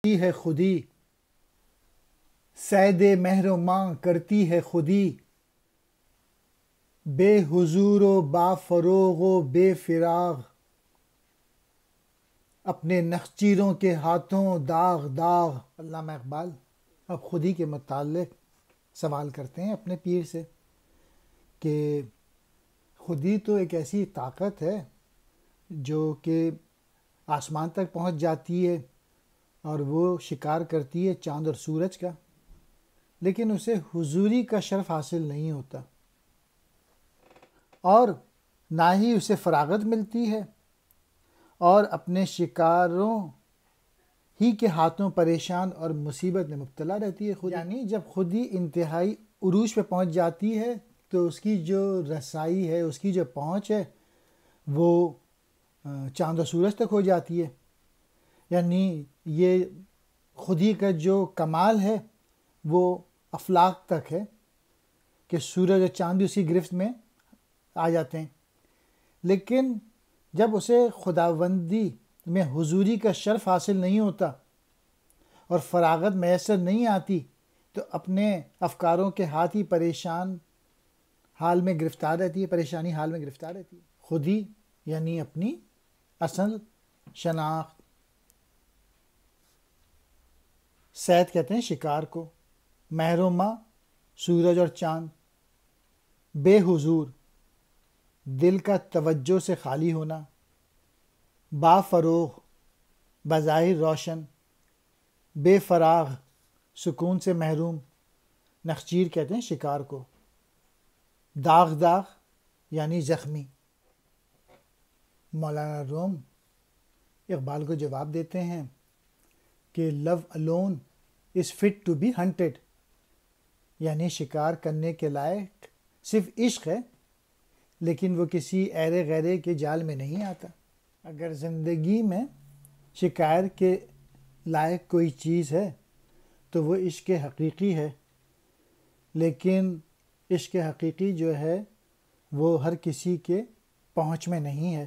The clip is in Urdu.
کرتی ہے خودی، صید مہر و ماں کرتی ہے خودی، بے حضور و با فروغ و بے فراغ، اپنے نخچیروں کے ہاتھوں داغ داغ۔ علامہ اقبال اب خودی کے متعلق سوال کرتے ہیں اپنے پیر سے کہ خودی تو ایک ایسی طاقت ہے جو کہ آسمان تک پہنچ جاتی ہے اور وہ شکار کرتی ہے چاند اور سورج کا، لیکن اسے حضوری کا شرف حاصل نہیں ہوتا اور نہ ہی اسے فراغت ملتی ہے، اور اپنے شکاروں ہی کے ہاتھوں پریشان اور مصیبت میں مبتلا رہتی ہے خودی۔ یعنی جب خودی انتہائی عروج پہ پہنچ جاتی ہے تو اس کی جو رسائی ہے، اس کی جو پہنچ ہے وہ چاند و سورج تک ہو جاتی ہے۔ یعنی یہ خودی کا جو کمال ہے وہ افلاق تک ہے کہ سورج اور چاند بھی اسی گرفت میں آ جاتے ہیں، لیکن جب اسے خداوندی میں حضوری کا شرف حاصل نہیں ہوتا اور فراغت میسر نہیں آتی تو اپنے افکاروں کے ہاتھ ہی پریشان حال میں گرفتار رہتی ہے، پریشانی حال میں گرفتار رہتی ہے۔ خودی یعنی اپنی اصل شناخت۔ صید کہتے ہیں شکار کو، مہر و ماں سورج اور چاند، بے حضور دل کا توجہ سے خالی ہونا، با فروغ بظاہر روشن، بے فراغ سکون سے محروم۔ نخچیر کہتے ہیں شکار کو، داغ داغ یعنی زخمی۔ مولانا روم اقبال کو جواب دیتے ہیں کہ لو alone is fit to be hunted، یعنی شکار کرنے کے لائق صرف عشق ہے، لیکن وہ کسی ایرے غیرے کے جال میں نہیں آتا۔ اگر زندگی میں شکار کے لائق کوئی چیز ہے تو وہ عشق حقیقی ہے، لیکن عشق حقیقی جو ہے وہ ہر کسی کے پہنچ میں نہیں ہے۔